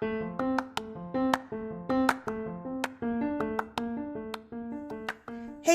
Hey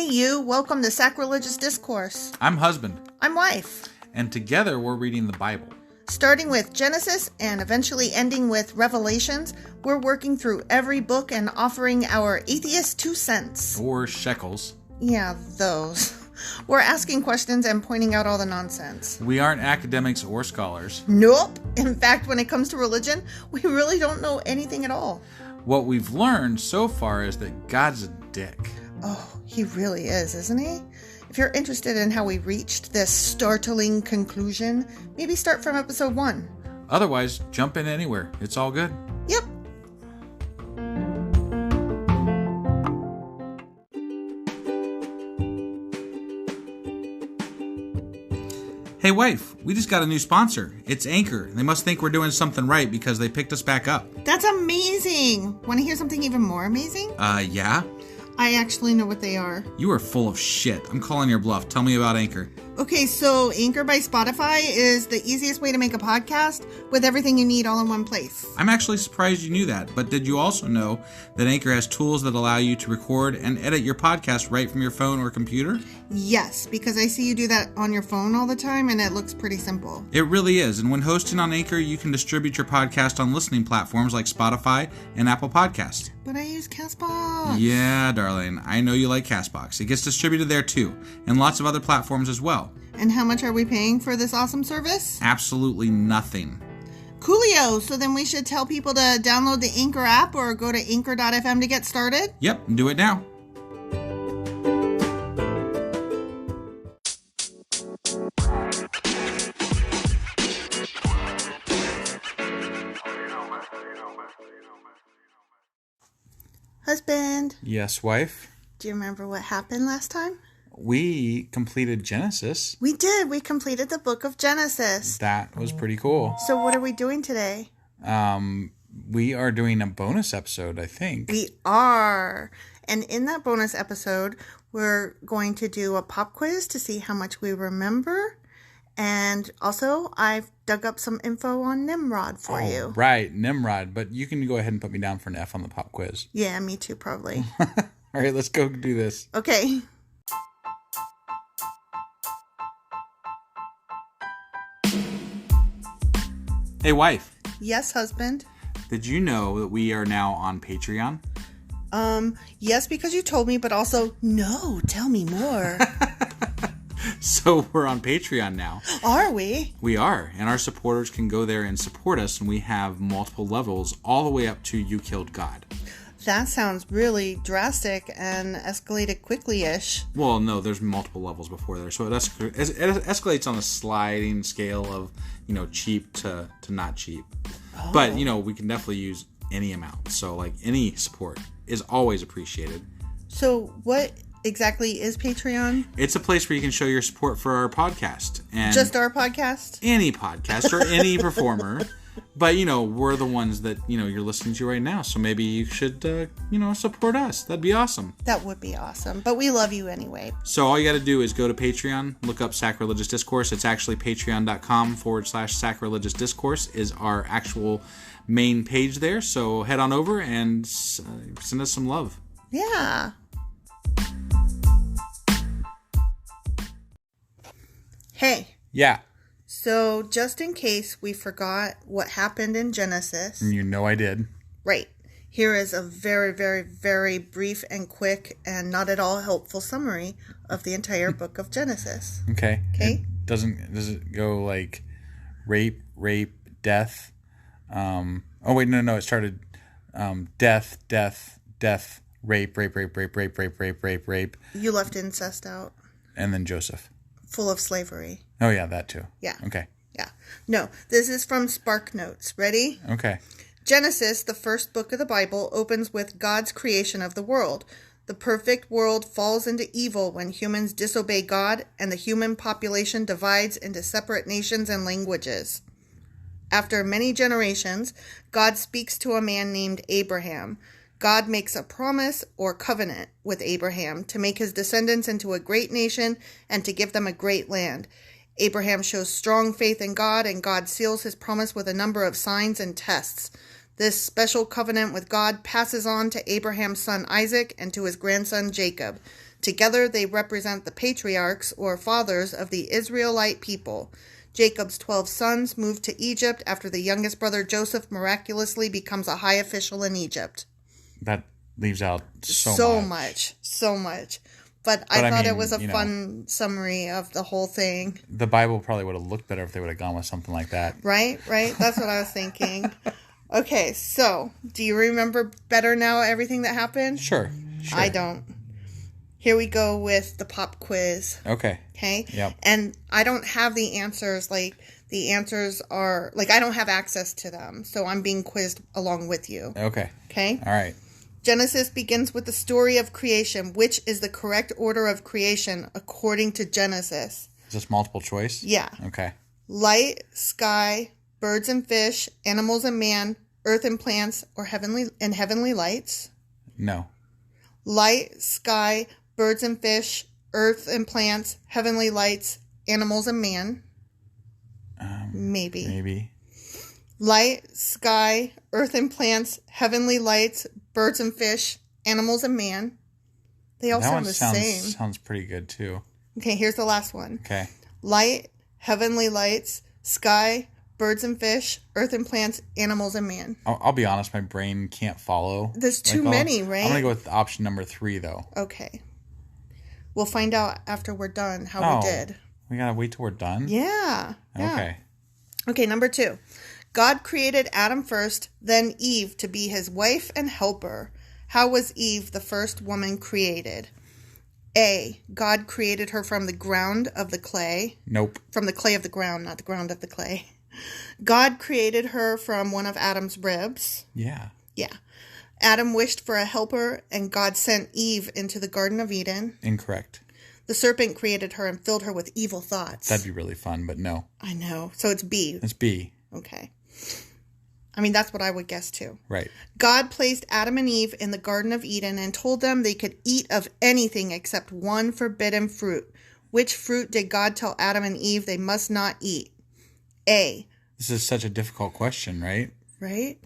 you, welcome to Sacrilegious Discourse. I'm husband. I'm wife. And together we're reading the Bible. Starting with Genesis and eventually ending with Revelations, we're working through every book and offering our atheist 2 cents. Or shekels. Yeah, those. We're asking questions and pointing out all the nonsense. We aren't academics or scholars. Nope. In fact, when it comes to religion, we really don't know anything at all. What we've learned so far is that God's a dick. Oh, he really is, isn't he? If you're interested in how we reached this startling conclusion, maybe start from episode 1. Otherwise, jump in anywhere. It's all good. Yep. Hey wife, we just got a new sponsor. It's Anchor. They must think we're doing something right because they picked us back up. That's amazing. Want to hear something even more amazing? Yeah? I actually know what they are. You are full of shit. I'm calling your bluff. Tell me about Anchor. Okay, so Anchor by Spotify is the easiest way to make a podcast with everything you need all in one place. I'm actually surprised you knew that, but did you also know that Anchor has tools that allow you to record and edit your podcast right from your phone or computer? Yes, because I see you do that on your phone all the time and it looks pretty simple. It really is, and when hosting on Anchor, you can distribute your podcast on listening platforms like Spotify and Apple Podcasts. But I use CastBox. Yeah, darling, I know you like CastBox. It gets distributed there too, and lots of other platforms as well. And how much are we paying for this awesome service? Absolutely nothing. Coolio! So then we should tell people to download the Anchor app or go to anchor.fm to get started? Yep, do it now. Husband. Yes, wife? Do you remember what happened last time? We completed Genesis. We did. We completed the book of Genesis. That was pretty cool. So what are we doing today? We are doing a bonus episode, I think. We are. And in that bonus episode, we're going to do a pop quiz to see how much we remember. And also, I've dug up some info on Nimrod for you. Right, Nimrod. But you can go ahead and put me down for an F on the pop quiz. Yeah, me too, probably. All right, let's go do this. Okay. Hey, wife. Yes, husband. Did you know that we are now on Patreon? Yes, because you told me, but also, no, tell me more. So we're on Patreon now. Are we? We are, and our supporters can go there and support us, and we have multiple levels all the way up to You Killed God. That sounds really drastic and escalated quickly-ish. Well, no, there's multiple levels before there, so it escalates on a sliding scale of, cheap to not cheap. Oh. But, we can definitely use any amount, so, any support is always appreciated. So what exactly is Patreon? It's a place where you can show your support for our podcast. And just our podcast? Any podcast or any performer. But, we're the ones that, you're listening to right now. So maybe you should, support us. That'd be awesome. That would be awesome. But we love you anyway. So all you got to do is go to Patreon, look up Sacrilegious Discourse. It's actually patreon.com/sacrilegious discourse is our actual main page there. So head on over and send us some love. Yeah. Hey. Yeah. So, just in case we forgot what happened in Genesis. You know I did. Right. Here is a very, very, very brief and quick and not at all helpful summary of the entire book of Genesis. Okay. Okay? Does it go like rape, death? Oh, wait, no. It started death, rape. You left incest out. And then Joseph. Full of slavery. Oh, yeah, that too. Yeah. Okay. Yeah. No, this is from Spark Notes. Ready? Okay. Genesis, the first book of the Bible, opens with God's creation of the world. The perfect world falls into evil when humans disobey God and the human population divides into separate nations and languages. After many generations, God speaks to a man named Abraham. God makes a promise or covenant with Abraham to make his descendants into a great nation and to give them a great land. Abraham shows strong faith in God, and God seals his promise with a number of signs and tests. This special covenant with God passes on to Abraham's son Isaac and to his grandson Jacob. Together they represent the patriarchs or fathers of the Israelite people. Jacob's 12 sons moved to Egypt after the youngest brother Joseph miraculously becomes a high official in Egypt. That leaves out so much. But I thought it was a fun summary of the whole thing. The Bible probably would have looked better if they would have gone with something like that. Right? That's what I was thinking. Okay, so do you remember better now everything that happened? Sure. I don't. Here we go with the pop quiz. Okay. Yep. And I don't have the answers. Like, the answers are... Like, I don't have access to them. So I'm being quizzed along with you. Okay. Okay? All right. Genesis begins with the story of creation. Which is the correct order of creation according to Genesis? Is this multiple choice? Yeah. Okay. Light, sky, birds and fish, animals and man, earth and plants, or heavenly lights? No. Light, sky, birds and fish, earth and plants, heavenly lights, animals and man. Maybe. Light, sky, earth and plants, heavenly lights, birds and fish, animals and man. They all sound the same. Sounds pretty good too. Okay, here's the last one. Okay. Light, heavenly lights, sky, birds and fish, earth and plants, animals and man. I'll be honest, my brain can't follow. There's too many, right? I'm going to go with option number 3, though. Okay. We'll find out after we're done how we did. We got to wait till we're done? Yeah. Okay, number 2. God created Adam first, then Eve to be his wife and helper. How was Eve, the first woman, created? A. God created her from the ground of the clay. Nope. From the clay of the ground, not the ground of the clay. God created her from one of Adam's ribs. Yeah. Adam wished for a helper, and God sent Eve into the Garden of Eden. Incorrect. The serpent created her and filled her with evil thoughts. That'd be really fun, but no. I know. So it's B. It's B. Okay. I mean, that's what I would guess too. Right. God placed Adam and Eve in the Garden of Eden and told them they could eat of anything except one forbidden fruit. Which fruit did God tell Adam and Eve they must not eat? A. This is such a difficult question, right? Right?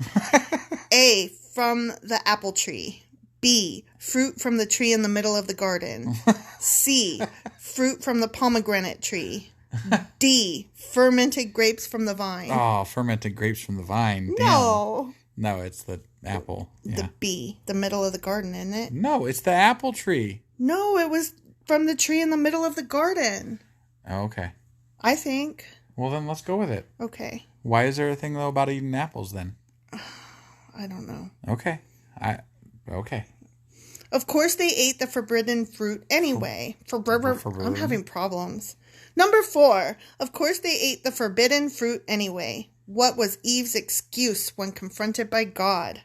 A. From the apple tree. B. Fruit from the tree in the middle of the garden. C. Fruit from the pomegranate tree. D. Fermented grapes from the vine. Oh, fermented grapes from the vine. Damn. No, it's the apple. Yeah. The B. The middle of the garden, isn't it? No, it's the apple tree. No, it was from the tree in the middle of the garden. Oh, okay. I think. Well, then let's go with it. Okay. Why is there a thing, though, about eating apples, then? I don't know. Okay. Okay. Of course they ate the forbidden fruit anyway. I'm having problems. Number 4. Of course they ate the forbidden fruit anyway. What was Eve's excuse when confronted by God?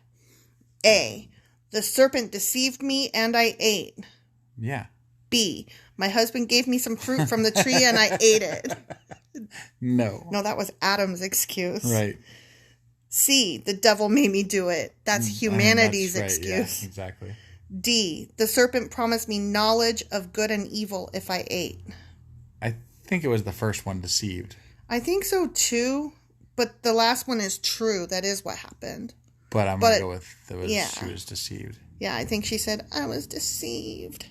A. The serpent deceived me and I ate. Yeah. B. My husband gave me some fruit from the tree and I ate it. No. No, that was Adam's excuse. Right. C. The devil made me do it. That's humanity's excuse. Yeah, exactly. D. The serpent promised me knowledge of good and evil if I ate. I think it was the first one, deceived. I think so too, but the last one is true. That is what happened. But I'm going to go with she was deceived. Yeah, I think she said, I was deceived.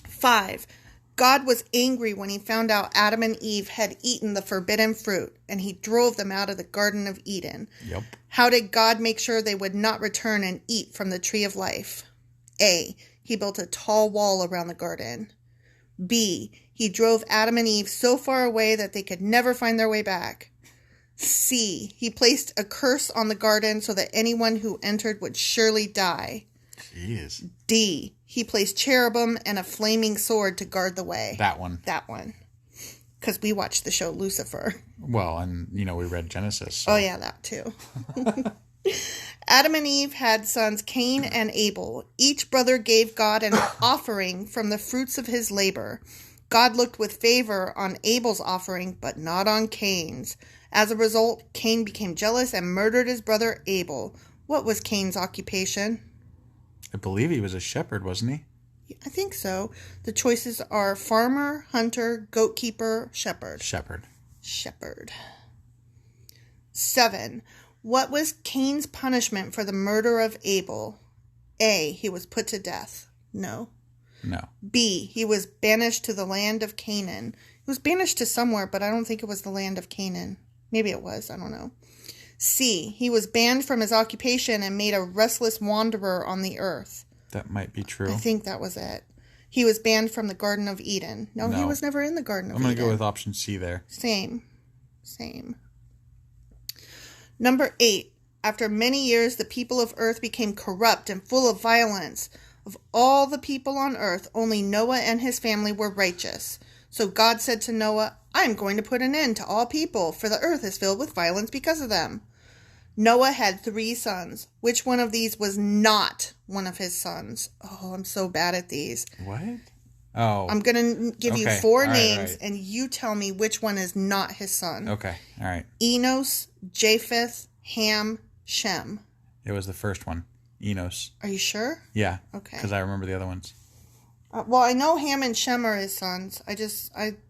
5. God was angry when he found out Adam and Eve had eaten the forbidden fruit, and he drove them out of the Garden of Eden. Yep. How did God make sure they would not return and eat from the tree of life? A. He built a tall wall around the garden. B. He drove Adam and Eve so far away that they could never find their way back. C. He placed a curse on the garden so that anyone who entered would surely die. Jeez. D. He placed cherubim and a flaming sword to guard the way. That one. Because we watched the show Lucifer. Well, and, we read Genesis. So. Oh, yeah, that too. Adam and Eve had sons Cain and Abel. Each brother gave God an offering from the fruits of his labor. God looked with favor on Abel's offering, but not on Cain's. As a result, Cain became jealous and murdered his brother Abel. What was Cain's occupation? I believe he was a shepherd, wasn't he? I think so. The choices are farmer, hunter, goat keeper, shepherd. Shepherd. 7. What was Cain's punishment for the murder of Abel? A. He was put to death. No. No. B. He was banished to the land of Canaan. He was banished to somewhere, but I don't think it was the land of Canaan. Maybe it was. I don't know. C. He was banned from his occupation and made a restless wanderer on the earth. That might be true. I think that was it. He was banned from the Garden of Eden. No, he was never in the Garden of Eden. I'm going to go with option C there. Same. Number 8. After many years, the people of earth became corrupt and full of violence. Of all the people on earth, only Noah and his family were righteous. So God said to Noah, I am going to put an end to all people, for the earth is filled with violence because of them. Noah had 3 sons. Which one of these was not one of his sons? Oh, I'm so bad at these. What? Oh. I'm going to give you 4 names, and you tell me which one is not his son. Okay, all right. Enos, Japheth, Ham, Shem. It was the first one. Enos. Are you sure? Yeah. Okay. Because I remember the other ones. Well, I know Ham and Shem are his sons.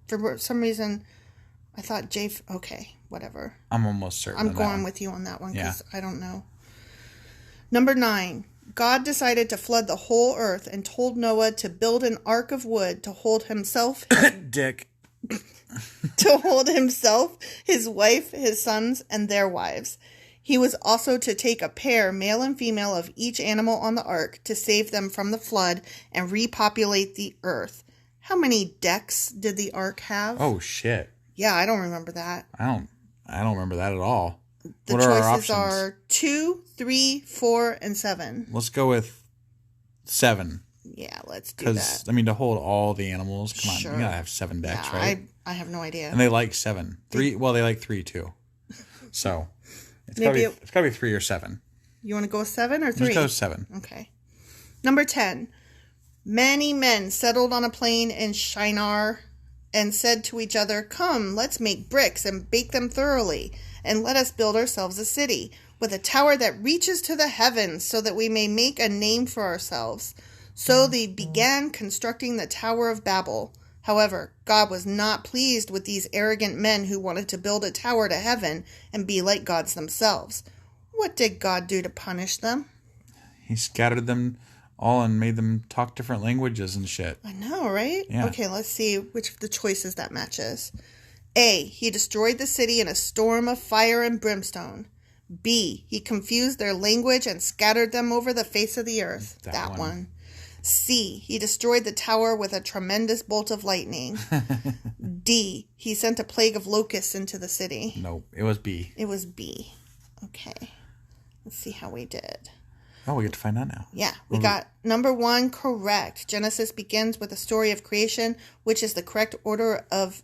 For some reason, I thought okay, whatever. I'm almost certain. I'm going with you on that one because I don't know. Number 9. God decided to flood the whole earth and told Noah to build an ark of wood to hold himself... Dick. to hold himself, his wife, his sons, and their wives. He was also to take a pair, male and female, of each animal on the ark to save them from the flood and repopulate the earth. How many decks did the ark have? Oh, shit. Yeah, I don't remember that. I don't remember that at all. The what choices are 2, 3, 4, and 7. Let's go with 7. Yeah, let's do that. Because, I mean, to hold all the animals, come on, Sure. you gotta have 7 decks, right? I have no idea. And they like 7. 3, well, they like 3 too. So, it's gotta be 3 or 7. You want to go with 7 or 3? Let's go with 7. Okay. Number 10. Many men settled on a plain in Shinar and said to each other, Come, let's make bricks and bake them thoroughly, and let us build ourselves a city, with a tower that reaches to the heavens, so that we may make a name for ourselves. So they began constructing the Tower of Babel. However, God was not pleased with these arrogant men who wanted to build a tower to heaven and be like gods themselves. What did God do to punish them? He scattered them all and made them talk different languages and shit. I know, right? Yeah. Okay, let's see which of the choices that matches. A. He destroyed the city in a storm of fire and brimstone. B. He confused their language and scattered them over the face of the earth. That one. C. He destroyed the tower with a tremendous bolt of lightning. D. He sent a plague of locusts into the city. Nope, it was B. It was B. Okay. Let's see how we did. Oh, we get to find out now. Yeah, we got number 1 correct. Genesis begins with a story of creation, which is the correct order of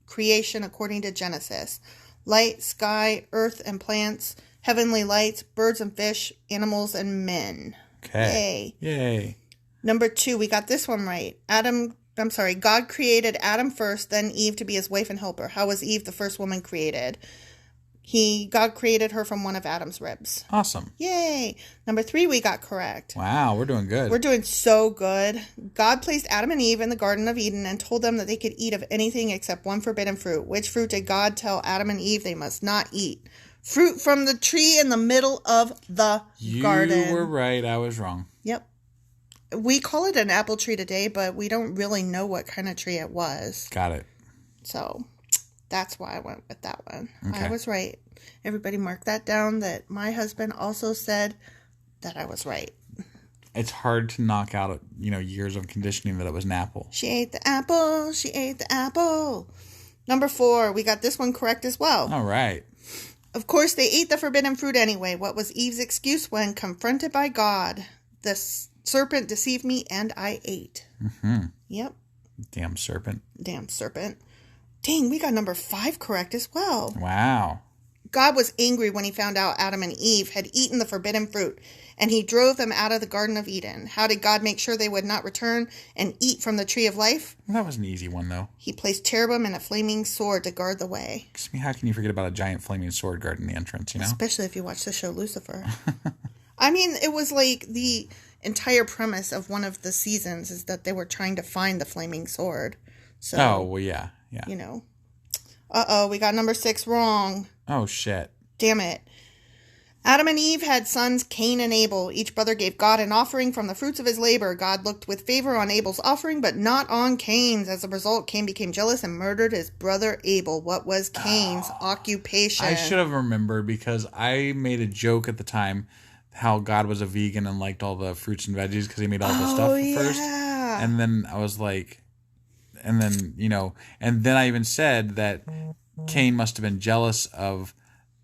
creation according to Genesis. Light, sky, earth Okay. heavenly lights, birds and fish, animals and men. Yay. Number 2, we got this one right. God created Adam first, then Eve to be his wife and helper. How was Eve the first woman created? God created her from one of Adam's ribs. Awesome. Yay. Number 3, we got correct. Wow, we're doing good. We're doing so good. God placed Adam and Eve in the Garden of Eden and told them that they could eat of anything except one forbidden fruit. Which fruit did God tell Adam and Eve they must not eat? Fruit from the tree in the middle of the garden. You were right. I was wrong. Yep. We call it an apple tree today, but we don't really know what kind of tree it was. Got it. So that's why I went with that one. Okay. I was right. Everybody mark that down that my husband also said that I was right. It's hard to knock out, years of conditioning that it was an apple. She ate the apple. She ate the apple. Number 4, we got this one correct as well. All right. Of course, they ate the forbidden fruit anyway. What was Eve's excuse when confronted by God? The serpent deceived me and I ate. Mm-hmm. Yep. Damn serpent. Dang, we got number 5 correct as well. Wow. God was angry when he found out Adam and Eve had eaten the forbidden fruit, and he drove them out of the Garden of Eden. How did God make sure they would not return and eat from the tree of life? Well, that was an easy one, though. He placed cherubim and a flaming sword to guard the way. I mean, how can you forget about a giant flaming sword guarding the entrance, Especially if you watch the show Lucifer. I mean, it was like the entire premise of one of the seasons is that they were trying to find the flaming sword. So, oh, well, yeah. Uh-oh, we got number 6 wrong. Oh, shit. Damn it. Adam and Eve had sons Cain and Abel. Each brother gave God an offering from the fruits of his labor. God looked with favor on Abel's offering, but not on Cain's. As a result, Cain became jealous and murdered his brother Abel. What was Cain's occupation? I should have remembered because I made a joke at the time how God was a vegan and liked all the fruits and veggies because he made all the stuff first. And then I was like, and then I even said that Cain must have been jealous of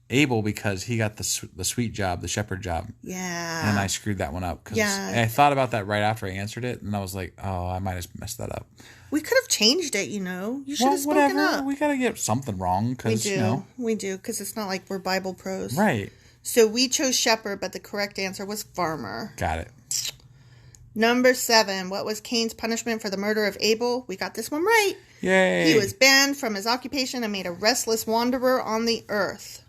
Abel because he got the sweet job, the shepherd job. Yeah. And I screwed that one up. And I thought about that right after I answered it, and I was like, oh, I might have messed that up. We could have changed it, You should have spoken up. We got to get something wrong. We do, because it's not like we're Bible pros. Right. So we chose shepherd, but the correct answer was farmer. Got it. Number 7. What was Cain's punishment for the murder of Abel? We got this one right. Yay. He was banned from his occupation and made a restless wanderer on the earth.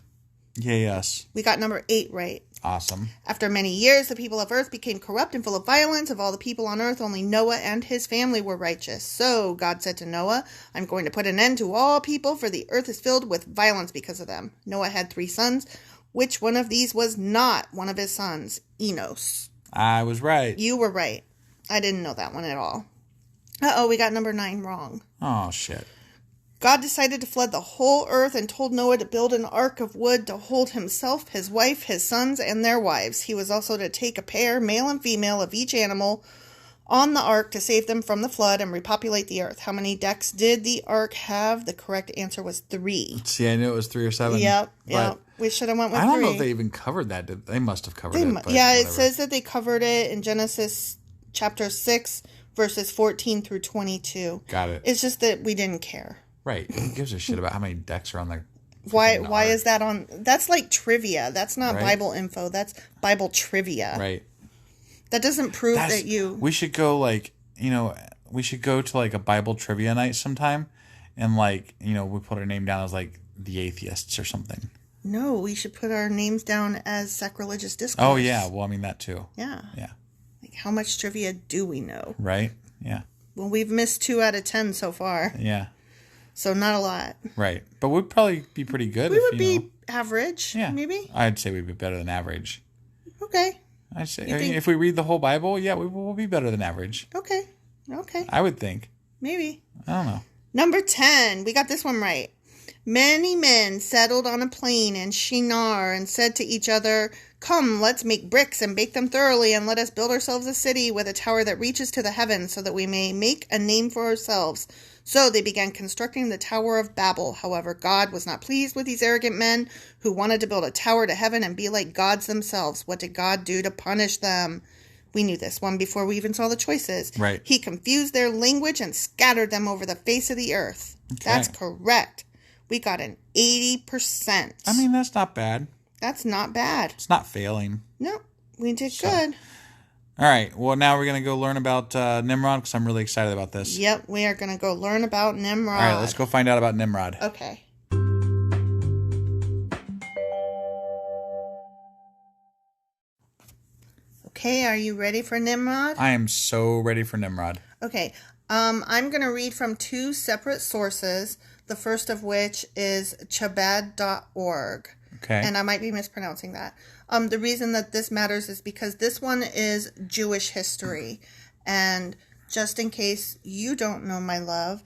Yay, us. We got number 8 right. Awesome. After many years, the people of earth became corrupt and full of violence. Of all the people on earth, only Noah and his family were righteous. So God said to Noah, I'm going to put an end to all people, for the earth is filled with violence because of them. Noah had 3 sons. Which one of these was not one of his sons? Enos. I was right. You were right. I didn't know that one at all. Uh-oh, we got number 9 wrong. Oh, shit. God decided to flood the whole earth and told Noah to build an ark of wood to hold himself, his wife, his sons, and their wives. He was also to take a pair, male and female, of each animal on the ark to save them from the flood and repopulate the earth. How many decks did the ark have? The correct answer was 3. See, I knew it was 3 or 7. Yep. We should have went with 3. I don't know if they even covered that. They must have covered it. Yeah, whatever. It says that they covered it in Genesis chapter 6, verses 14 through 22. Got it. It's just that we didn't care. Right. Who gives a shit about how many decks are on there? Why is that on? That's like trivia. That's not Bible info. That's Bible trivia. Right. That doesn't prove that you... We should go we should go to like a Bible trivia night sometime and we put our name down as like the Atheists or something. No, we should put our names down as sacrilegious discourse. Oh, yeah. Well, I mean that too. Yeah. Yeah. Like how much trivia do we know? Right. Yeah. Well, we've missed 2 out of 10 so far. Yeah. So not a lot. Right. But we'd probably be pretty good. We would be average, maybe. I'd say we'd be better than average. Okay. I'd say if we read the whole Bible, yeah, we will be better than average. Okay. I would think. Maybe. I don't know. Number 10. We got this one right. Many men settled on a plain in Shinar and said to each other, Come, let's make bricks and bake them thoroughly, and let us build ourselves a city with a tower that reaches to the heavens, so that we may make a name for ourselves. So they began constructing the Tower of Babel. However, God was not pleased with these arrogant men who wanted to build a tower to heaven and be like gods themselves. What did God do to punish them? We knew this one before we even saw the choices. Right. He confused their language and scattered them over the face of the earth. Okay. That's correct. We got an 80%. I mean, that's not bad. That's not bad. It's not failing. No, we did good. All right. Well, now we're going to go learn about Nimrod because I'm really excited about this. Yep, we are going to go learn about Nimrod. All right, let's go find out about Nimrod. Okay. Okay, are you ready for Nimrod? I am so ready for Nimrod. Okay. I'm going to read from 2 separate sources, the first of which is chabad.org. Okay. And I might be mispronouncing that. The reason that this matters is because this one is Jewish history. And just in case you don't know, my love,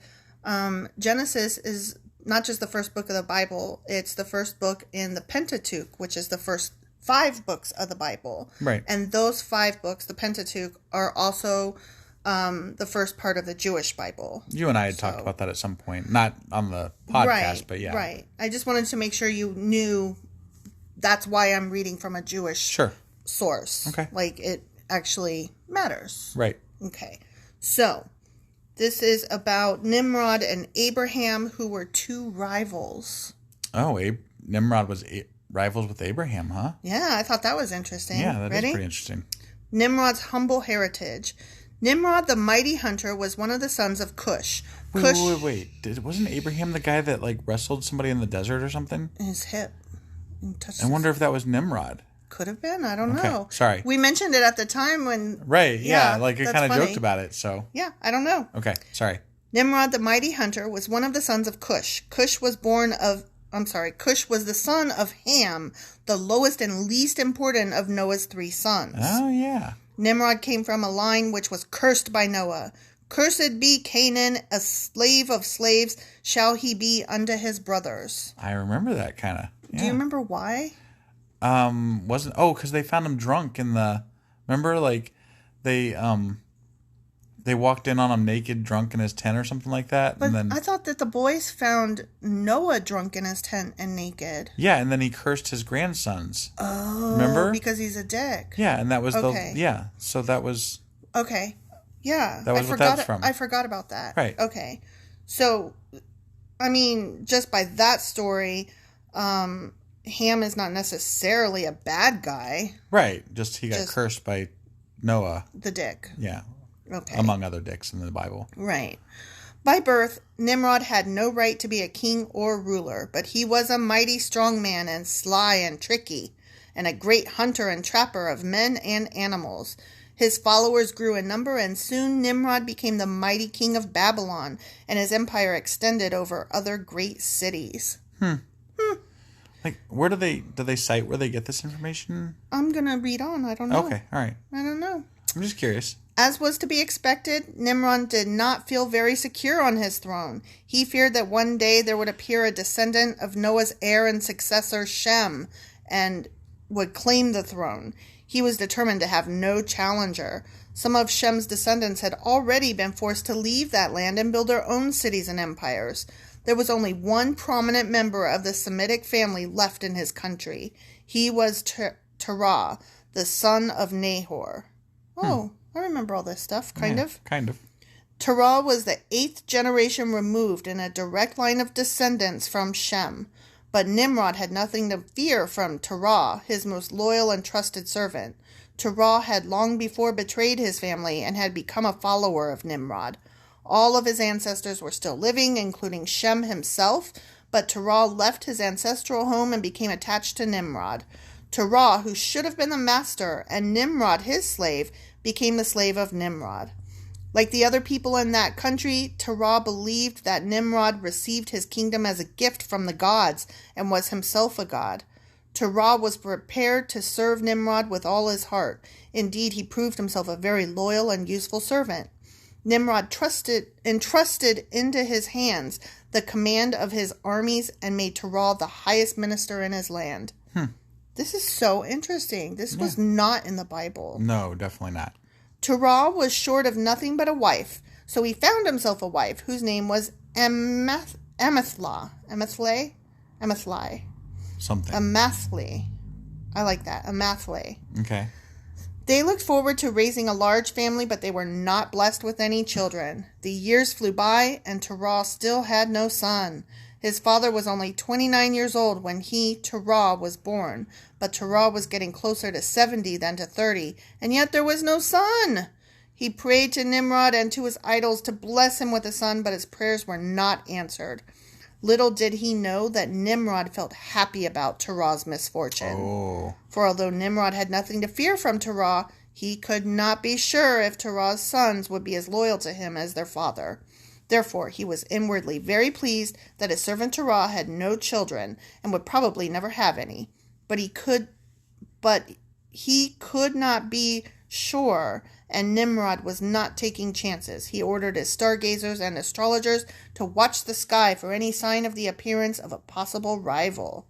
Genesis is not just the first book of the Bible, it's the first book in the Pentateuch, which is the first 5 books of the Bible. Right. And those 5 books, the Pentateuch, are also the first part of the Jewish Bible. You and I had talked about that at some point. Not on the podcast, but yeah. Right. I just wanted to make sure you knew that's why I'm reading from a Jewish source. Okay. Like, it actually matters. Right. Okay. So, this is about Nimrod and Abraham, who were 2 rivals. Oh, Nimrod was rivals with Abraham, huh? Yeah, I thought that was interesting. Yeah, that Ready? is pretty interesting. Nimrod's humble heritage. Nimrod, the mighty hunter, was one of the sons of Cush. Wait. Wasn't Abraham the guy that wrestled somebody in the desert or something? In his hip. I wonder if that was Nimrod. Could have been. I don't know. Sorry. We mentioned it at the time when... Right, yeah. Like, I kind of funny. joked about it, so... Yeah, I don't know. Okay, sorry. Nimrod, the mighty hunter, was one of the sons of Cush. Cush was born of Cush was the son of Ham, the lowest and least important of Noah's 3 sons. Oh, yeah. Nimrod came from a line which was cursed by Noah. Cursed be Canaan, a slave of slaves shall he be unto his brothers. I remember that kind of. Yeah. Do you remember why? Because they found him drunk in the. Remember, like, they walked in on him naked, drunk in his tent or something like that. But and then, I thought that the boys found Noah drunk in his tent and naked. Yeah, and then he cursed his grandsons. Oh, remember? Because he's a dick. Yeah, and that was okay. So that was. Okay. Yeah. That was what that's from. I forgot about that. Right. Okay. So, I mean, just by that story, Ham is not necessarily a bad guy. Right. Just he got cursed by Noah. The dick. Yeah. Okay. Among other dicks in the Bible. Right. By birth, Nimrod had no right to be a king or ruler, but he was a mighty strong man and sly and tricky, and a great hunter and trapper of men and animals. His followers grew in number, and soon Nimrod became the mighty king of Babylon, and his empire extended over other great cities. Like, where do they cite where they get this information? I'm going to read on. I don't know. Okay, all right. I don't know. I'm just curious. As was to be expected, Nimrod did not feel very secure on his throne. He feared that one day there would appear a descendant of Noah's heir and successor, Shem, and would claim the throne. He was determined to have no challenger. Some of Shem's descendants had already been forced to leave that land and build their own cities and empires. There was only one prominent member of the Semitic family left in his country. He was Terah, the son of Nahor. Oh, I remember all this stuff, kind of. Kind of. Terah was the 8th generation removed in a direct line of descendants from Shem. But Nimrod had nothing to fear from Terah, his most loyal and trusted servant. Terah had long before betrayed his family and had become a follower of Nimrod. All of his ancestors were still living, including Shem himself, but Terah left his ancestral home and became attached to Nimrod. Terah, who should have been the master, and Nimrod, his slave, became the slave of Nimrod. Like the other people in that country, Terah believed that Nimrod received his kingdom as a gift from the gods and was himself a god. Terah was prepared to serve Nimrod with all his heart. Indeed, he proved himself a very loyal and useful servant. Nimrod entrusted into his hands the command of his armies and made Terah the highest minister in his land. This is so interesting. This was not in the Bible. No, definitely not. Terah was short of nothing but a wife, so he found himself a wife whose name was Amethli. Something. Amathli. I like that. Amathli. Okay. They looked forward to raising a large family, but they were not blessed with any children. The years flew by, and Terah still had no son. His father was only 29 years old when he, Terah, was born, but Terah was getting closer to 70 than to 30, and yet there was no son. He prayed to Nimrod and to his idols to bless him with a son, but his prayers were not answered. Little did he know that Nimrod felt happy about Terah's misfortune. Oh. For although Nimrod had nothing to fear from Terah, he could not be sure if Terah's sons would be as loyal to him as their father. Therefore, he was inwardly very pleased that his servant Terah had no children and would probably never have any. But he could not be sure, and Nimrod was not taking chances. He ordered his stargazers and astrologers to watch the sky for any sign of the appearance of a possible rival.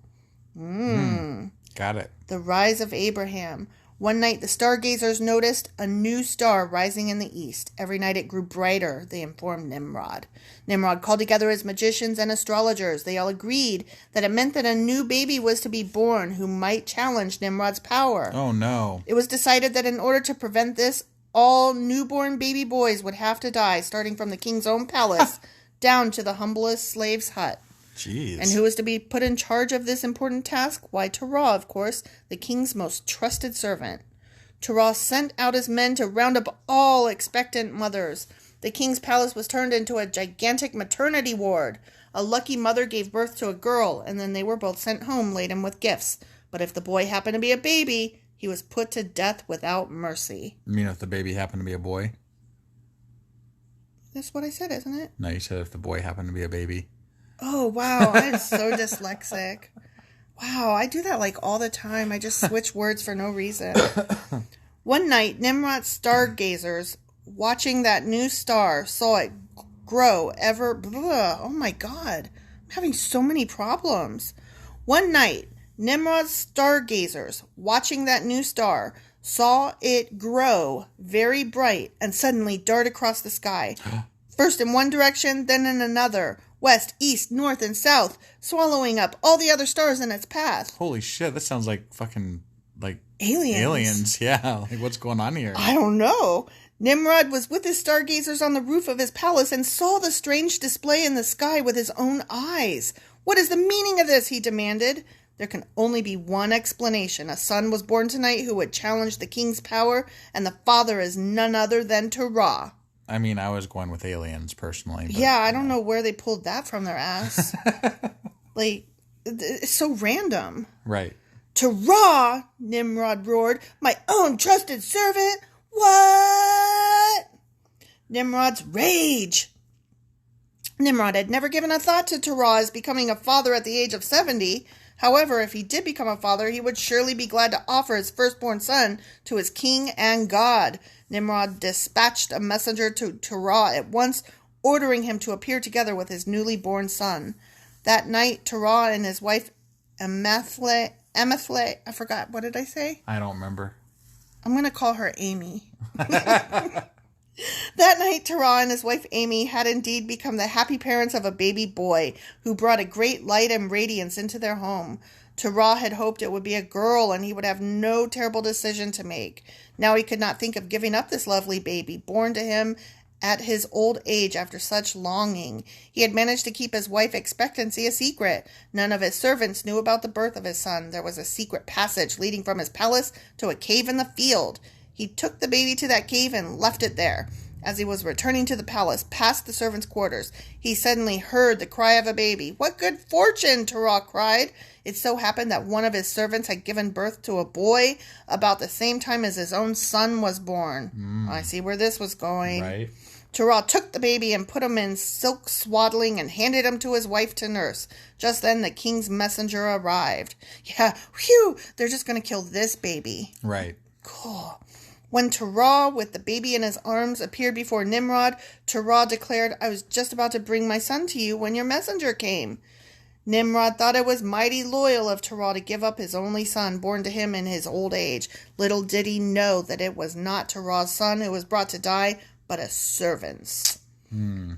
Got it. The rise of Abraham. One night the stargazers noticed a new star rising in the east. Every night it grew brighter, they informed Nimrod. Nimrod called together his magicians and astrologers. They all agreed that it meant that a new baby was to be born who might challenge Nimrod's power. Oh, no. It was decided that in order to prevent this, all newborn baby boys would have to die, starting from the king's own palace down to the humblest slave's hut. Jeez. And who was to be put in charge of this important task? Why, Terah, of course, the king's most trusted servant. Terah sent out his men to round up all expectant mothers. The king's palace was turned into a gigantic maternity ward. A lucky mother gave birth to a girl, and then they were both sent home laden with gifts. But if the boy happened to be a baby, he was put to death without mercy. You mean if the baby happened to be a boy? That's what I said, isn't it? No, you said if the boy happened to be a baby. Oh, wow. I'm so dyslexic. Wow, I do that like all the time. I just switch words for no reason. One night, Nimrod's stargazers, watching that new star, saw it grow ever... Blah. Oh my God. I'm having so many problems. One night, Nimrod's stargazers, watching that new star, saw it grow very bright and suddenly dart across the sky. First in one direction, then in another. West, east, north, and south, swallowing up all the other stars in its path. Holy shit, that sounds like fucking, like... Aliens. Yeah. Like, what's going on here? I don't know. Nimrod was with his stargazers on the roof of his palace and saw the strange display in the sky with his own eyes. What is the meaning of this? He demanded. There can only be one explanation. A son was born tonight who would challenge the king's power, and the father is none other than Terah. I mean, I was going with aliens, personally. But, yeah, I don't know where they pulled that from their ass. Like, it's so random. Right. Terah, Nimrod roared, my own trusted servant? What? Nimrod's rage. Nimrod had never given a thought to Terah as becoming a father at the age of 70. However, if he did become a father, he would surely be glad to offer his firstborn son to his king and God. Nimrod dispatched a messenger to Terah at once, ordering him to appear together with his newly born son. That night, Terah and his wife Amethle, I forgot, what did I say? I don't remember. I'm going to call her Amy. That night, Terah and his wife Amy had indeed become the happy parents of a baby boy who brought a great light and radiance into their home. Terah had hoped it would be a girl and he would have no terrible decision to make. Now he could not think of giving up this lovely baby, born to him at his old age after such longing. He had managed to keep his wife's expectancy a secret. None of his servants knew about the birth of his son. There was a secret passage leading from his palace to a cave in the field. He took the baby to that cave and left it there. As he was returning to the palace, past the servants' quarters, he suddenly heard the cry of a baby. What good fortune! Terah cried. It so happened that one of his servants had given birth to a boy about the same time as his own son was born. I see where this was going. Right. Terah took the baby and put him in silk swaddling and handed him to his wife to nurse. Just then the king's messenger arrived. Yeah, whew, they're just going to kill this baby. Right. Cool. When Terah, with the baby in his arms, appeared before Nimrod, Terah declared, I was just about to bring my son to you when your messenger came. Nimrod thought it was mighty loyal of Terah to give up his only son, born to him in his old age. Little did he know that it was not Terah's son who was brought to die, but a servant's.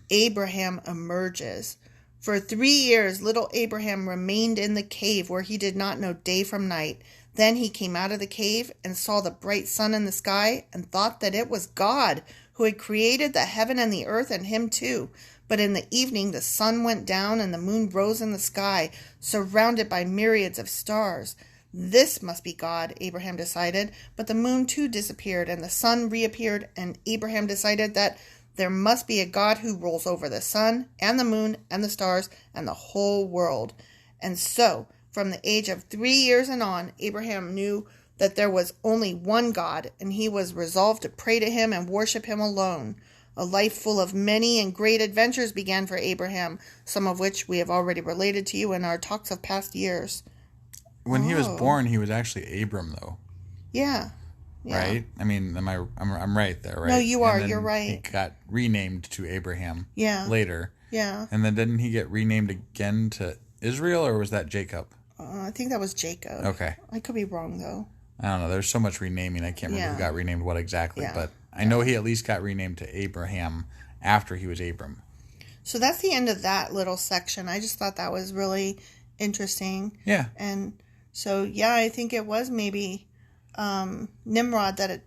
Abraham emerges. For 3 years, little Abraham remained in the cave where he did not know day from night. Then he came out of the cave and saw the bright sun in the sky and thought that it was God who had created the heaven and the earth and him too. But in the evening the sun went down and the moon rose in the sky, surrounded by myriads of stars. This must be God, Abraham decided. But the moon too disappeared and the sun reappeared, and Abraham decided that there must be a God who rules over the sun and the moon and the stars and the whole world. And so, from the age of 3 years and on, Abraham knew that there was only one God, and he was resolved to pray to him and worship him alone. A life full of many and great adventures began for Abraham, some of which we have already related to you in our talks of past years. When he was born, he was actually Abram, though. Yeah. Right? I mean, I'm right there, right? No, you are. And then you're right. He got renamed to Abraham. Yeah. Later. Yeah. And then didn't he get renamed again to Israel, or was that Jacob? I think that was Jacob. Okay. I could be wrong, though. I don't know. There's so much renaming. I can't remember who got renamed what exactly. But I know he at least got renamed to Abraham after he was Abram. So that's the end of that little section. I just thought that was really interesting. Yeah. And so, yeah, I think it was maybe Nimrod that it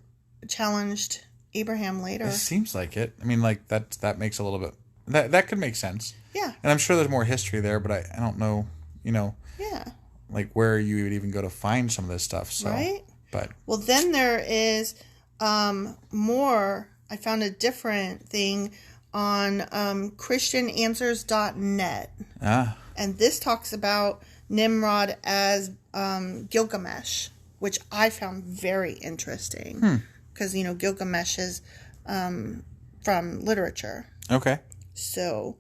challenged Abraham later. It seems like it. I mean, like, that makes a little bit... That could make sense. Yeah. And I'm sure there's more history there, but I don't know, Yeah. like where you would even go to find some of this stuff. So, right? But well, then there is more. I found a different thing on ChristianAnswers.net. And this talks about Nimrod as Gilgamesh, which I found very interesting. Because, Gilgamesh is from literature. Okay. So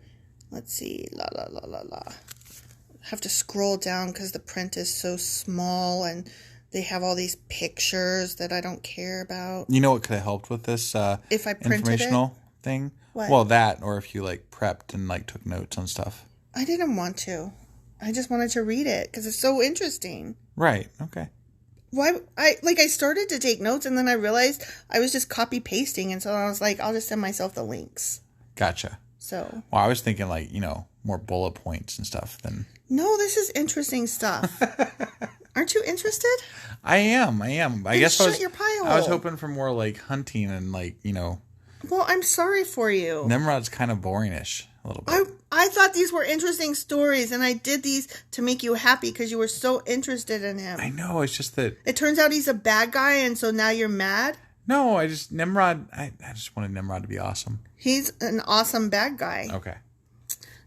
Let's see. La, la, la, la, la. I have to scroll down because the print is so small and they have all these pictures that I don't care about. You know what could have helped with this If I printed informational thing? What? Well, that, or if you like prepped and like took notes on stuff. I didn't want to. I just wanted to read it because it's so interesting. Right. Okay. Why? I started to take notes and then I realized I was just copy pasting, and so I was like, I'll just send myself the links. Gotcha. So. Well, I was thinking like, more bullet points and stuff than. No, this is interesting stuff. Aren't you interested? I am. I guess shut your pie hole. I was hoping for more like hunting and like, Well, I'm sorry for you. Nimrod's kind of boringish a little bit. I thought these were interesting stories, and I did these to make you happy because you were so interested in him. I know, it's just that... It turns out he's a bad guy, and so now you're mad? No, Nimrod... I just wanted Nimrod to be awesome. He's an awesome bad guy. Okay.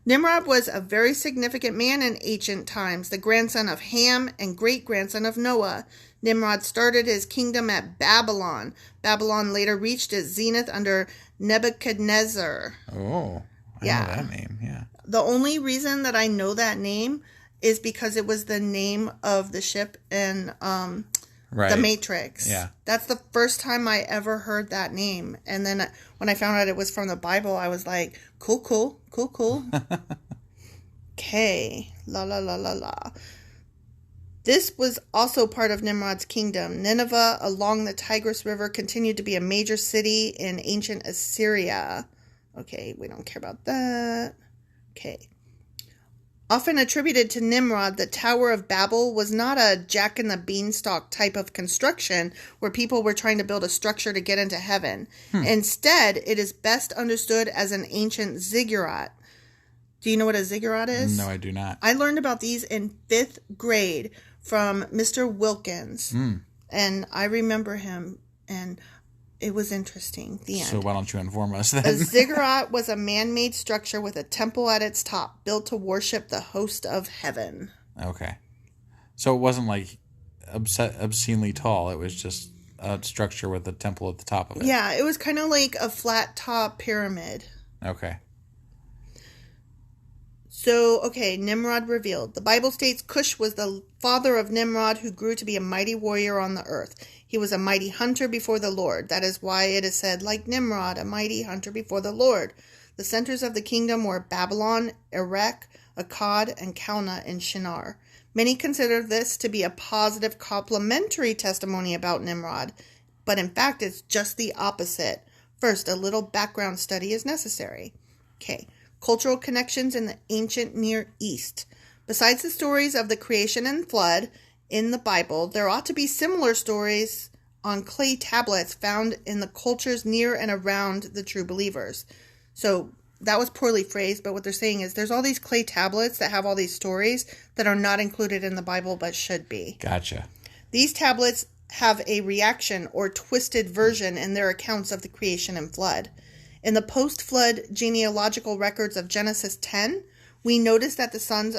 Nimrod was a very significant man in ancient times, the grandson of Ham and great-grandson of Noah. Nimrod started his kingdom at Babylon. Babylon later reached its zenith under Nebuchadnezzar. Oh, I know that name, yeah. The only reason that I know that name is because it was the name of the ship in The Matrix. Yeah. That's the first time I ever heard that name. And then when I found out it was from the Bible, I was like, cool. Okay. La, la, la, la, la. This was also part of Nimrod's kingdom. Nineveh, along the Tigris River, continued to be a major city in ancient Assyria. Okay, we don't care about that. Okay. Often attributed to Nimrod, the Tower of Babel was not a jack-and-the-beanstalk type of construction where people were trying to build a structure to get into heaven. Instead, it is best understood as an ancient ziggurat. Do you know what a ziggurat is? No, I do not. I learned about these in 5th grade from Mr. Wilkins. And I remember him, and it was interesting. The end. So why don't you inform us then? A ziggurat was a man-made structure with a temple at its top, built to worship the host of heaven. Okay. So it wasn't like obscenely tall. It was just a structure with a temple at the top of it. Yeah, it was kind of like a flat-top pyramid. Okay. So, okay, Nimrod revealed. The Bible states Cush was the father of Nimrod, who grew to be a mighty warrior on the earth. He was a mighty hunter before the Lord. That is why it is said, like Nimrod, a mighty hunter before the Lord. The centers of the kingdom were Babylon, Erech, Akkad, and Calneh in Shinar. Many consider this to be a positive complimentary testimony about Nimrod, but in fact it's just the opposite. First, a little background study is necessary. Okay. Cultural connections in the ancient Near East. Besides the stories of the creation and flood in the Bible, there ought to be similar stories on clay tablets found in the cultures near and around the true believers. So that was poorly phrased, but what they're saying is there's all these clay tablets that have all these stories that are not included in the Bible but should be. Gotcha. These tablets have a reaction or twisted version in their accounts of the creation and flood. In the post-flood genealogical records of Genesis 10, we note that the sons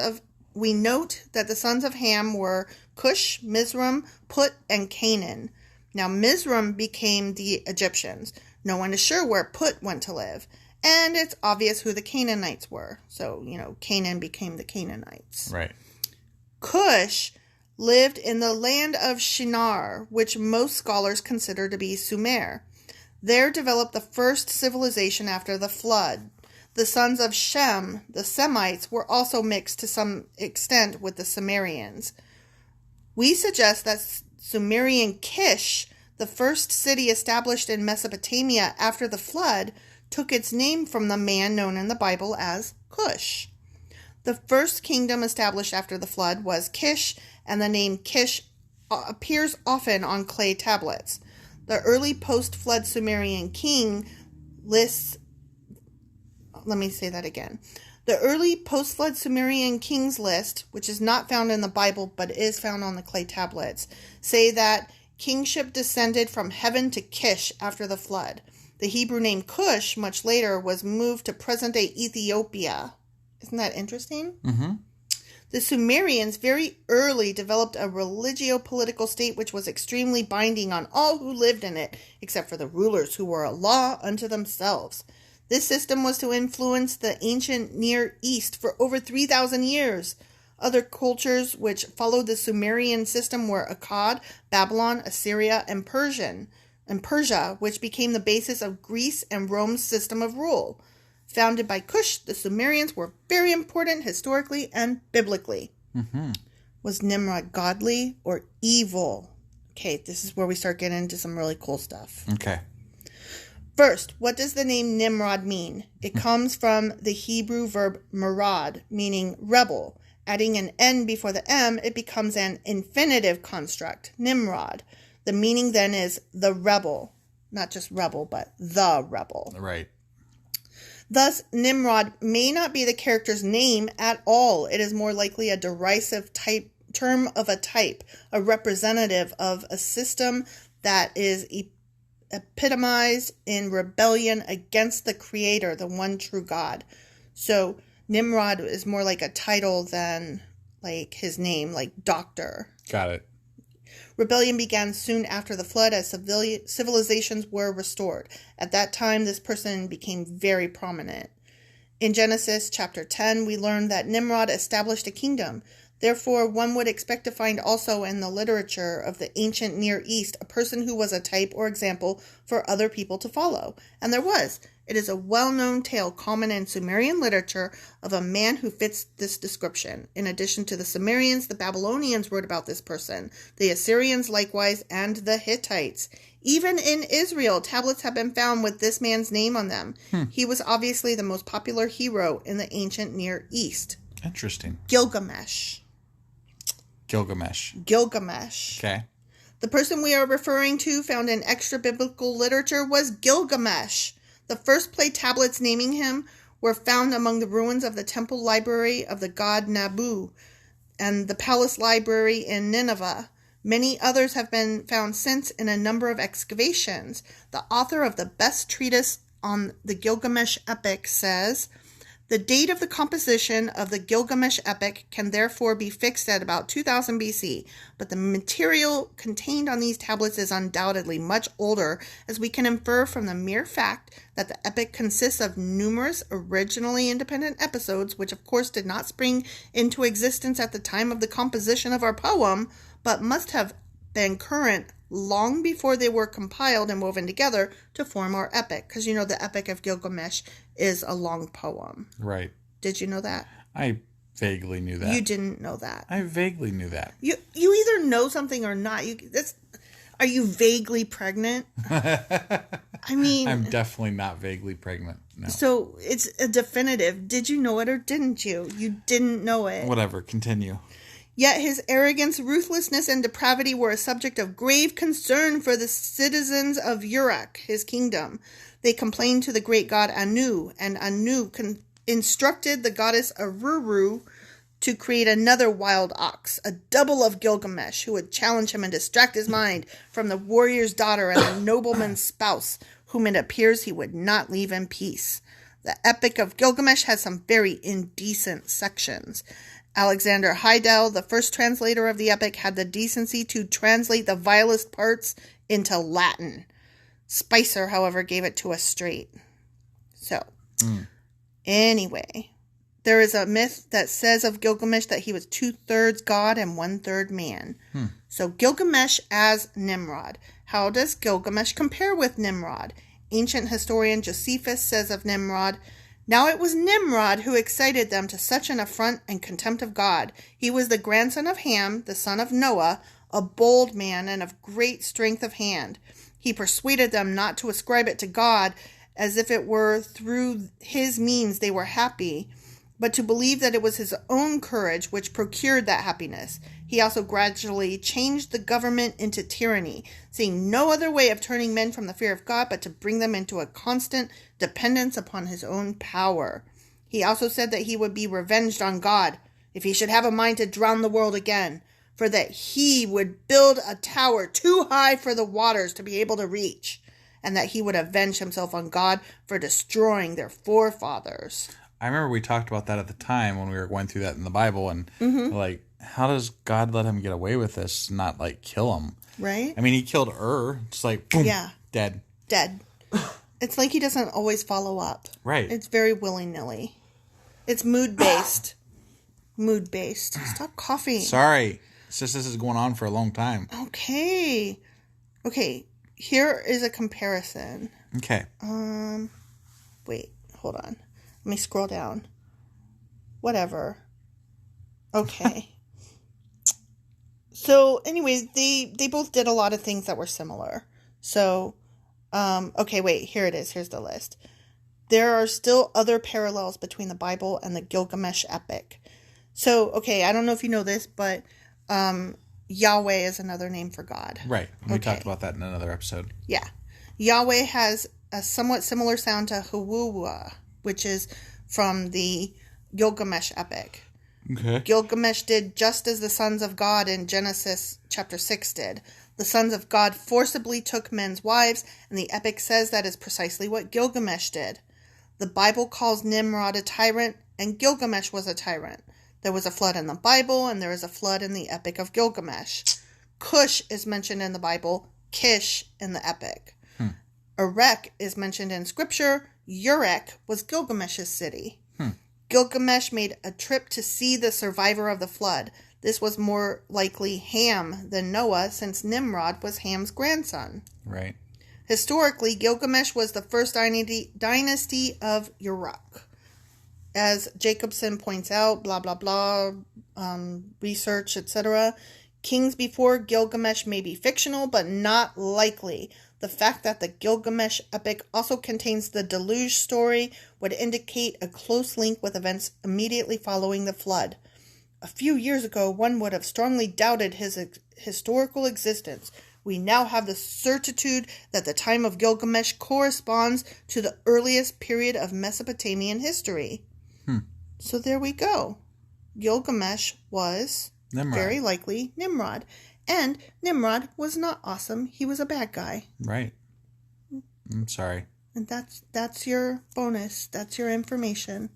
of Ham were Cush, Mizraim, Put, and Canaan. Now, Mizraim became the Egyptians. No one is sure where Put went to live. And it's obvious who the Canaanites were. So, Canaan became the Canaanites. Right. Cush lived in the land of Shinar, which most scholars consider to be Sumer. There developed the first civilization after the flood. The sons of Shem, the Semites, were also mixed to some extent with the Sumerians. We suggest that Sumerian Kish, the first city established in Mesopotamia after the flood, took its name from the man known in the Bible as Cush. The first kingdom established after the flood was Kish, and the name Kish appears often on clay tablets. The early post-flood Sumerian king lists... Let me say that again. The early post-flood Sumerian kings list, which is not found in the Bible but is found on the clay tablets, say that kingship descended from heaven to Kish after the flood. The Hebrew name Cush, much later, was moved to present-day Ethiopia. Isn't that interesting? Mm-hmm. The Sumerians very early developed a religio-political state which was extremely binding on all who lived in it, except for the rulers who were a law unto themselves. This system was to influence the ancient Near East for over 3,000 years. Other cultures which followed the Sumerian system were Akkad, Babylon, Assyria, and Persia, which became the basis of Greece and Rome's system of rule. Founded by Cush, the Sumerians were very important historically and biblically. Mm-hmm. Was Nimrod godly or evil? Okay, this is where we start getting into some really cool stuff. Okay. First, what does the name Nimrod mean? It comes from the Hebrew verb marad, meaning rebel. Adding an N before the M, it becomes an infinitive construct, Nimrod. The meaning then is the rebel. Not just rebel, but the rebel. Right. Thus, Nimrod may not be the character's name at all. It is more likely a derisive term of a type, a representative of a system that is epitomized in rebellion against the Creator, the one true God. So, Nimrod is more like a title than like his name, like doctor. Got it. Rebellion began soon after the flood as civilizations were restored. At that time, this person became very prominent. In Genesis chapter 10, we learn that Nimrod established a kingdom. Therefore, one would expect to find also in the literature of the ancient Near East a person who was a type or example for other people to follow. And there was. It is a well-known tale common in Sumerian literature of a man who fits this description. In addition to the Sumerians, the Babylonians wrote about this person, the Assyrians likewise, and the Hittites. Even in Israel, tablets have been found with this man's name on them. He was obviously the most popular hero in the ancient Near East. Interesting. Gilgamesh. Okay. The person we are referring to, found in extra-biblical literature, was Gilgamesh. The first plate tablets naming him were found among the ruins of the temple library of the god Nabu and the palace library in Nineveh. Many others have been found since in a number of excavations. The author of the best treatise on the Gilgamesh epic says, "The date of the composition of the Gilgamesh epic can therefore be fixed at about 2000 BC, but the material contained on these tablets is undoubtedly much older, as we can infer from the mere fact that the epic consists of numerous originally independent episodes, which of course did not spring into existence at the time of the composition of our poem, but must have been current long before they were compiled and woven together to form our epic." Because you know the Epic of Gilgamesh is a long poem. Right. Did you know that? I vaguely knew that. You didn't know that. I vaguely knew that. You either know something or not. Are you vaguely pregnant? I mean, I'm definitely not vaguely pregnant. No. So it's a definitive. Did you know it or didn't you? You didn't know it. Whatever. Continue. Yet his arrogance, ruthlessness, and depravity were a subject of grave concern for the citizens of Uruk, his kingdom. They complained to the great god Anu, and Anu instructed the goddess Aruru to create another wild ox, a double of Gilgamesh, who would challenge him and distract his mind from the warrior's daughter and the nobleman's spouse, whom it appears he would not leave in peace. The Epic of Gilgamesh has some very indecent sections. Alexander Heidel, the first translator of the epic, had the decency to translate the vilest parts into Latin. Spicer, however, gave it to us straight. So, anyway, there is a myth that says of Gilgamesh that he was 2/3 god and 1/3 man. So, Gilgamesh as Nimrod. How does Gilgamesh compare with Nimrod? Ancient historian Josephus says of Nimrod, "Now it was Nimrod who excited them to such an affront and contempt of God. He was the grandson of Ham, the son of Noah, a bold man and of great strength of hand. He persuaded them not to ascribe it to God, as if it were through his means they were happy, but to believe that it was his own courage which procured that happiness. He also gradually changed the government into tyranny, seeing no other way of turning men from the fear of God but to bring them into a constant dependence upon his own power. He also said that he would be revenged on God if he should have a mind to drown the world again, for that he would build a tower too high for the waters to be able to reach, and that he would avenge himself on God for destroying their forefathers." I remember we talked about that at the time when we were going through that in the Bible, and like, how does God let him get away with this, not like kill him? Right? I mean, he killed Ur, just like, boom, Yeah. dead. It's like he doesn't always follow up. Right. It's very willy-nilly. It's mood-based. Mood-based. Stop coughing. Sorry. It's just this is going on for a long time. Okay. Okay. Here is a comparison. Okay. Wait. Hold on. Let me scroll down. Whatever. Okay. So, anyways, they both did a lot of things that were similar. So, okay, wait. Here it is. Here's the list. There are still other parallels between the Bible and the Gilgamesh epic. So, okay, I don't know if you know this, but Yahweh is another name for God. Right. We talked about that in another episode. Yeah. Yahweh has a somewhat similar sound to Hawuwa, which is from the Gilgamesh epic. Okay. Gilgamesh did just as the sons of God in Genesis chapter 6 did. The sons of God forcibly took men's wives, and the epic says that is precisely what Gilgamesh did. The Bible calls Nimrod a tyrant, and Gilgamesh was a tyrant. There was a flood in the Bible, and there is a flood in the Epic of Gilgamesh. Cush is mentioned in the Bible, Kish in the epic. Erech is mentioned in Scripture. Urek was Gilgamesh's city. Gilgamesh made a trip to see the survivor of the flood. This was more likely Ham than Noah, since Nimrod was Ham's grandson. Right. Historically, Gilgamesh was the first dynasty of Uruk. As Jacobson points out, blah, blah, blah, research, etc. Kings before Gilgamesh may be fictional, but not likely. The fact that the Gilgamesh epic also contains the deluge story would indicate a close link with events immediately following the flood. A few years ago, one would have strongly doubted his historical existence. We now have the certitude that the time of Gilgamesh corresponds to the earliest period of Mesopotamian history. So there we go. Gilgamesh was Nimrod. Very likely Nimrod. And Nimrod was not awesome. He was a bad guy. Right. I'm sorry. And that's your bonus. That's your information.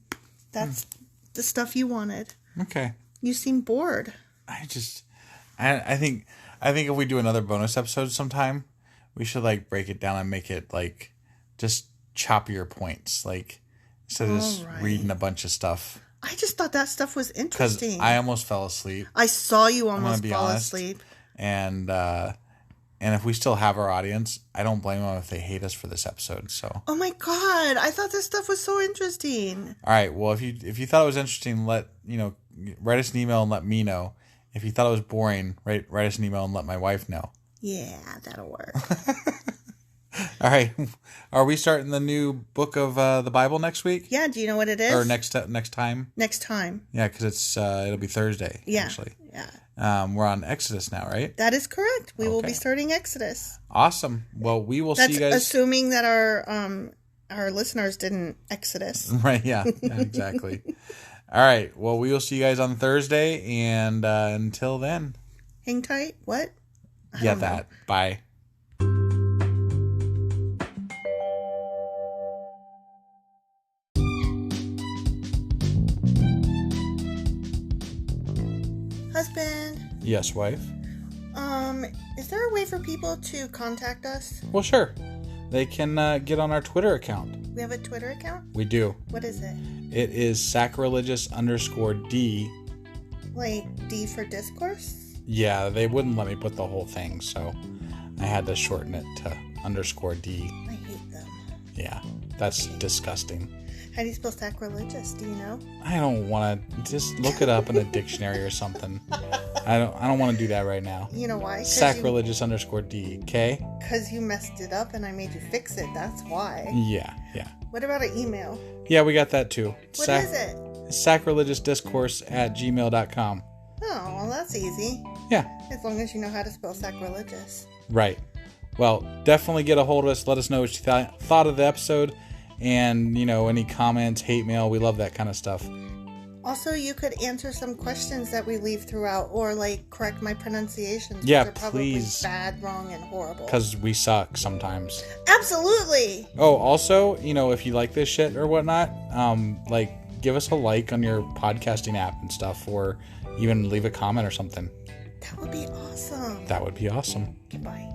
That's the stuff you wanted. Okay. You seem bored. I think if we do another bonus episode sometime, we should like break it down and make it like just choppier points, like instead of just reading a bunch of stuff. I just thought that stuff was interesting. Because I almost fell asleep. I saw you almost fall asleep. And if we still have our audience, I don't blame them if they hate us for this episode. So. Oh my God! I thought this stuff was so interesting. All right. Well, if you thought it was interesting, write us an email and let me know. If you thought it was boring, write us an email and let my wife know. Yeah, that'll work. All right. Are we starting the new book of the Bible next week? Yeah. Do you know what it is? Or next time? Next time. Yeah, because it'll be Thursday. Yeah. Actually. Yeah. We're on Exodus now, right? That is correct. We will be starting Exodus. Awesome. Well, we will see you guys. That's assuming that our listeners didn't Exodus. Right. Yeah. Exactly. All right. Well, we will see you guys on Thursday, and until then. Hang tight. What? Bye. Husband. Yes, wife. Is there a way for people to contact us? Well, sure. They can get on our Twitter account. We have a Twitter account? We do. What is it? It is sacrilegious_D. Like D for discourse? Yeah, they wouldn't let me put the whole thing, so I had to shorten it to _D. I hate them. Yeah, that's disgusting. How do you spell sacrilegious? Do you know? I don't want to. Just look it up in a dictionary or something. I don't want to do that right now. You know why? Sacrilegious_D. Okay? Because you messed it up and I made you fix it. That's why. Yeah. What about an email? Yeah, we got that too. What is it? sacrilegiousdiscourse@gmail.com. Oh, well, that's easy. Yeah. As long as you know how to spell sacrilegious. Right. Well, definitely get a hold of us. Let us know what you thought of the episode. And, any comments, hate mail. We love that kind of stuff. Also, you could answer some questions that we leave throughout, or correct my pronunciations. Yeah, which are probably please. Bad, wrong, and horrible. Because we suck sometimes. Absolutely. Oh, also, if you like this shit or whatnot, give us a like on your podcasting app and stuff, or even leave a comment or something. That would be awesome. That would be awesome. Goodbye.